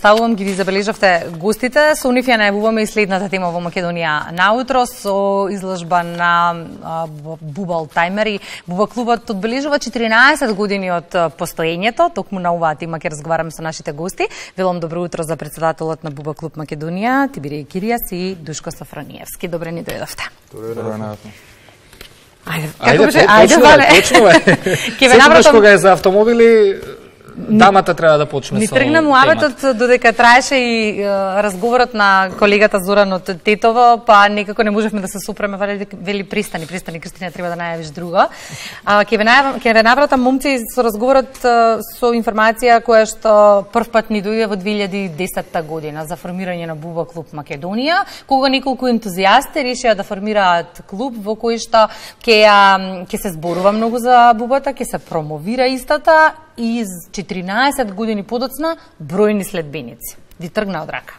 Оставувам ги забележавте гостите. Со нив ја најавуваме и следната тема во Македонија наутро со изложба на Буба Олтајмери. Буба клубот одбележува 14 години од постоењето. Токму на оваа тема ќе разговараме со нашите гости. Велам добро утро за председателот на Буба клуб Македонија, Тибирија Киријас и Душко Сафрониевски. Добре ни дојдовте. Добре најавно. Ајде, почнуваме. Секогаш кога е за автомобили, дамата треба да почне со темата. Ни тргна муабетот додека траеше и разговорот на колегата Зоран од Тетово, па некако не можевме да се сопреме, вели пристани, Кристина, треба да најавиш друго. Ќе ве навратам, момци, со разговорот со информација која што првпат ни дојде во 2010 година за формирање на Буба клуб Македонија, кога неколку ентузијасти решија да формираат клуб во кој што ќе се зборува многу за бубата, ќе се промовира истата и 14 години подоцна бројни следбеници. Ди тргна од рака.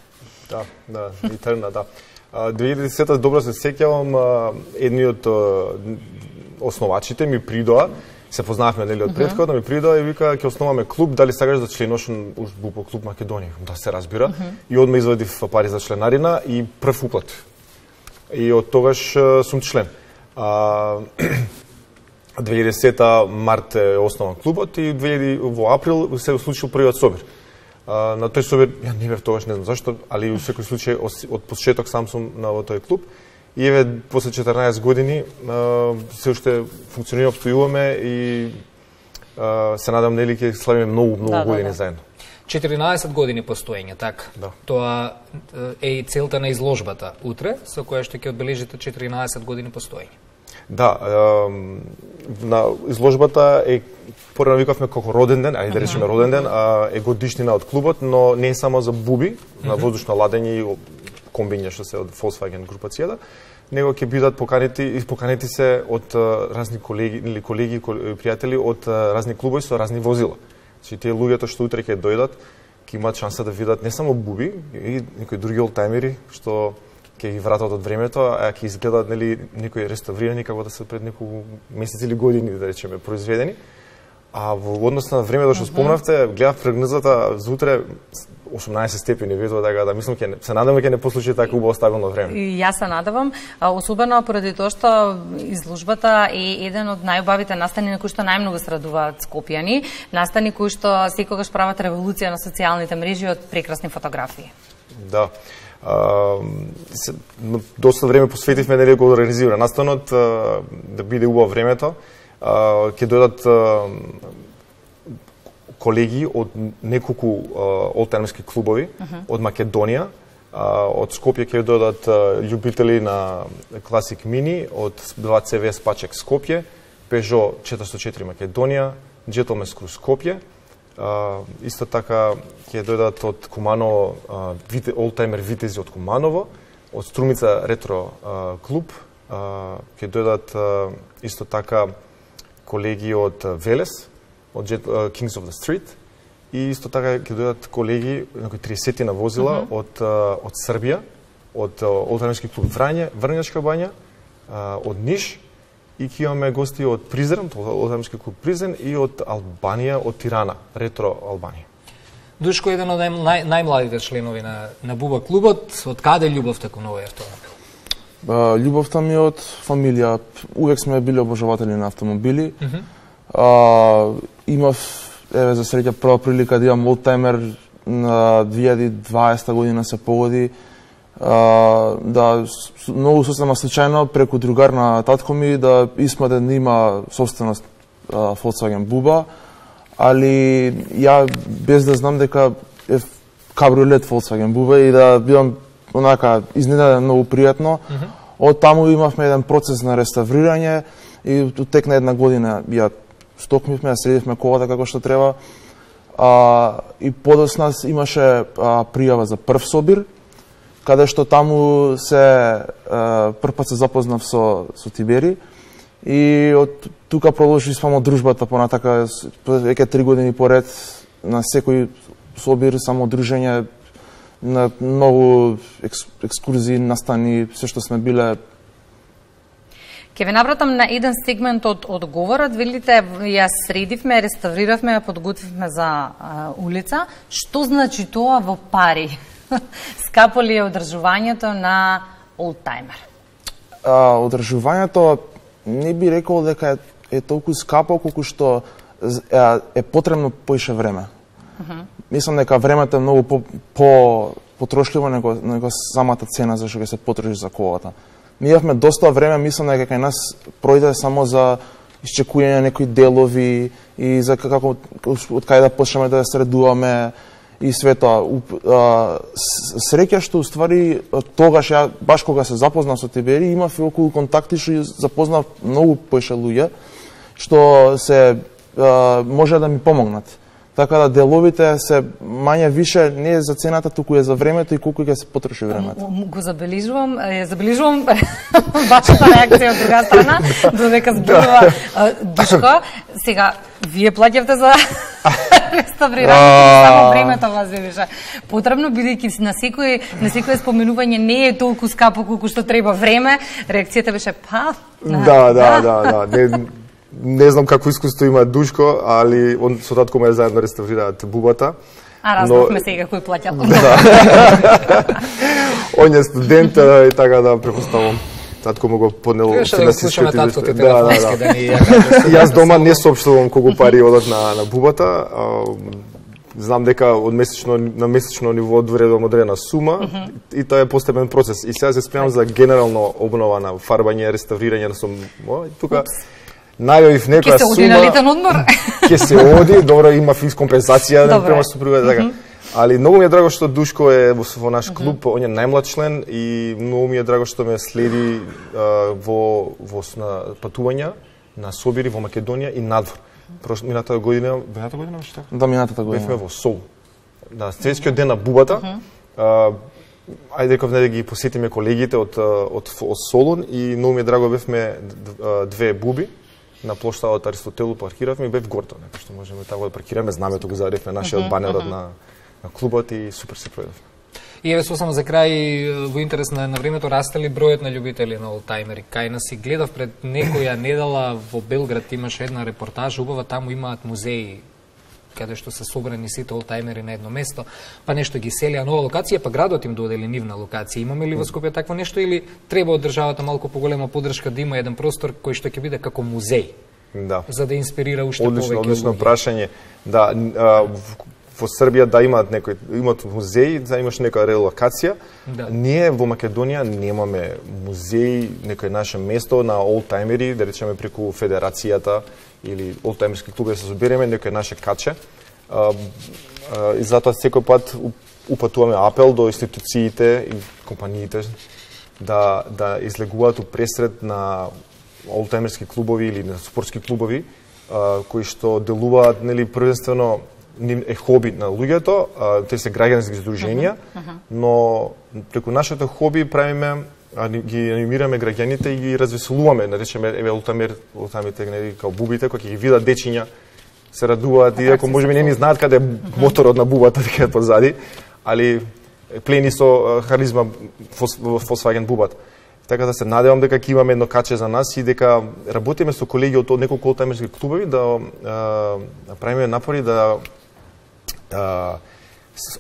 Да, ди тргна, да. 2010-та добро се сеќавам, едни од основачите ми придоа, се познававме нели од претходно, ми придоа и вика ќе основаме клуб, дали сакаш да членуваш во клуб Македонија? Да се разбира. И одма извадив пари за членарина и прв уплат. И од тогаш сум член. 2010 март е основан клубот и во април се случил првиот собир. На тој собир, ја не бев тогаш, не знам зашто, али во секој случај од почеток сам сум на тој клуб. И еве, после 14 години, се уште функционира, обстојуваме и се надам, нели, ќе славиме многу години заедно. 14 години постоење, така? Да. Тоа е и целта на изложбата утре, со која што ќе одбележите 14 години постоење. Да, на изложбата е, порано викавме како роден ден, ајде да речеме роден ден, е годишнина од клубот, но не е само за буби, на воздушно ладење и комбиња што се од Volkswagen групацијата, него ќе бидат поканети се од разни колеги или пријатели од разни клубови со разни возила. Значи тие луѓето што утре ќе дојдат, ќе имаат шанса да видат не само буби, и некои други олтајмери што ќе ги вратат од времето, а ќе изгледаат нели некои реставрирани како да се пред неколку месеци или години, да речеме, произведени. А во однос на времето што спомнавте, гледав прогнозата за утре 18 степени ветро, така да мислам се надам ќе не послучи така убаво стабилно време. И јас се надевам, особено поради тоа што изложбата е еден од најубавите настани на кои што најмногу се радуваат скопјани, настани кои што секогаш прават револуција на социјалните мрежи од прекрасни фотографии. Да. Доста време посветивме нели го организира настанот, да биде убаво времето. Ќе дојдат колеги од неколку олтајмерски клубови од Македонија, од Скопје ќе дојдат љубители на Classic Mini, од 2 CVS Пачек Скопје, Peugeot 404 Македонија, Gentleman's Crew Скопје. Исто така ќе дојдат од Куманово олтајмер витези од Куманово, од Струмица ретро клуб, ќе дојдат исто така колеги од Велес, од Kings of the Street, и исто така ќе дојдат колеги, некои 30 на возила од Србија, од олтајмерски клуб Врнјачка бања, од Ниш, и ќе имаме гости од Призрен, олтајмерски клуб Призрен, и од Албанија, од Тирана, ретро Албанија. Душко е еден од најмладите членови на Буба клубот. Од каде љубовта кон овој автомобил? Љубовта ми од фамилија. Увек сме били обожаватели на автомобили. Имав, за среќа, прва прилика да имам олтајмер на 2020 година се погоди. Да, многу сосема случајно, преку другар на татко ми, да Исмаден има собственост Volkswagen Буба, али ја без да знам дека е кабриолет Volkswagen Буба и да бидам онака изненаден многу пријатно. Од таму имавме еден процес на реставрирање и од тек на една година ја стокмивме, ја средивме колата како што треба. И подоцна имаше пријава за прв собир, каде што таму прв пат се запознав со Тибери и од тука продолжи само дружбата понатака, веќе 3 години поред на секој собир, само дружење, на многу екскурзии, настани, се што сме биле. Ке ве навратам на еден сегмент од одговорот, велите ја средивме, реставриравме, ја подготвивме за улица. Што значи тоа во пари? Скапо ли е одржувањето на олдтаймер? Одржувањето не би рекол дека е толку скапо колку што е потребно поише време. Мислам дека времето е многу потрошливо него самата цена за што ќе се потроши за колата. Ние имавме доста време, мислам дека кај нас пројде само за исчекување на некои делови и за како од кај да почнеме да се средуваме и све тоа. Среќа што уствари тогаш ја баш кога се запознав со Тибери имав и околу контакти што запознав многу поише луѓе што се може да ми помогнат. Така да деловите се мање више не за цената, туку е за времето и колку ќе се потроши времето. Го забележувам вашата реакција од друга страна, додека зборува Душко. Сега, вие плаќавте за реставрирање, само времето вас више потребно, бидејќи на секое споменување не е толку скапо колку што треба време, реакцијата беше Да. Не знам какво искуство има Душко, али он со татко ме заедно реставрираат бубата. Разбравме сега кој плаќал. Он е студент и така да препоставам. Татко му го поднел финансиските извештаи. Да ни јас дома не соопштувам колку пари одат на бубата. Знам дека на месечно ниво одредувам одредена сума и тоа е постепен процес. И сега се спремам за генерално обнова на фарбање, реставрирање на тука. Најавив некоја сума. Ке се оди на летен одмор? Ке се оди, добро, има компензација да према супруга, така. Али многу ми е драго што Душко е во наш клуб, он е најмлад член и многу ми е драго што ме следи во патувања на собири во Македонија и надвор. Минатата година беше така? Да, минатата година. Бевме во Сол. На Светскиот ден на бубата. Ајде реков да ги посетиме колегите од Солун и многу ми е драго бевме две буби на плоштадот Аристотелу паркиравме и бев гордо, што можеме тако да паркираме, знамето го заведевме нашиот банерот на клубот и супер се пројдовме. И еве само за крај, во интерес на времето, расте ли бројот на љубители на олдтаймери? Кај нас си гледав пред некоја недела во Белград имаше една репортажа, убава, таму имаат музеи каде што се собрани сите олдтаймери на едно место, па нешто ги селија нова локација, па градот им додели нивна локација. Имаме ли во Скопје такво нешто или треба од државата малку поголема поддршка да има еден простор кој што ќе биде како музеј? Да. За да инспирира уште повеќе. Одлично прашање. Да, во Србија да имаат музеј, да имаш нека релокација. Да. Ние во Македонија немаме музеј, некој наше место на олдтаймери, да речеме преку федерацијата или олдтаймерски клуб да се собереме, некој наше каче. И затоа секој пат упатуваме апел до институциите и компаниите да излегуваат у пресред на олдтаймерски клубови или на спортски клубови кои што делуваат нели првенствено е хоби на луѓето, те се граѓански здруженија, но преку нашето хоби правиме ги анимираме граѓаните и ги развеселуваме, наречеме еве олдтаймерите нели као бубите кои ќе ги видат дечиња се радуваат и ако можеби не ни знаат каде е моторот на бубата дека е позади, али плени со харизма Volkswagen бубата. Така да се надевам дека ќе имаме едно каче за нас и дека работиме со колеги од неколку олдтаймерски клубови да правиме напори да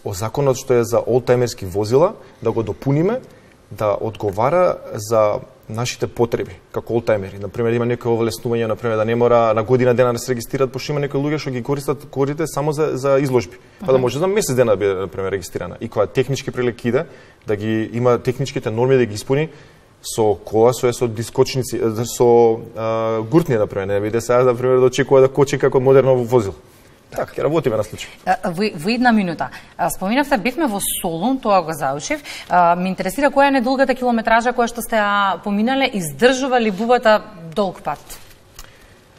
законот што е за олдтаймерски возила да го допуниме да одговара за нашите потреби како олдтаймери. Например, има некои овлеснување, например, да не мора на година дена да се регистрираат, пошто има некои луѓе што ги користат корите само за изложби. Па да може за месец дена да биде, например, регистрирана. И кога технички прилик иде, да ги има техничките норми да ги исполни со кола, со дискочници, со гуртни, например, не биде сега, например, да очекува да кочи како модерно возило. Така, ќе работиме на случај. Во една минута. Споминавте, бевме во Солун, тоа го заучив. Ме интересира која е недолгата километража која што сте поминале, издржува ли бубата долг пат?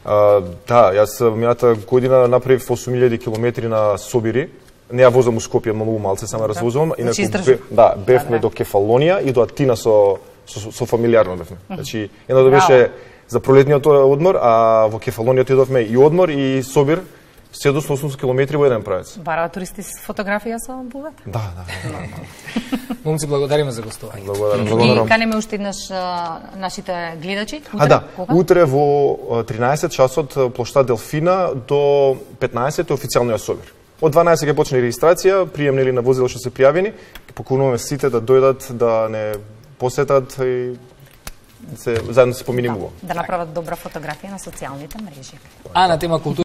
Да, јас мината година направив 8000 километри на собири. Не ја возам у Скопје, многу малце само развозувам. Значи бевме до Кефалонија и до Атина со фамилиарно бевме. Значи, едното беше за пролетниот одмор, а во Кефалонија отидовме и одмор и собир. 780 километри во еден правец. Бараа туристи с фотографија со бубата? Да. Момци, благодариме за гостување. Благодарам. И канеме уште еднаш нашите гледачи. Утре во 13 часот плоштад Делфина до 15 е официјалниот собир. Од 12 ќе почне регистрација, приемни на возила што се пријавени, ќе покануваме сите да дојдат да не посетат и заедно се поминимо. Да направат добра фотографија на социјалните мрежи. А на тема култура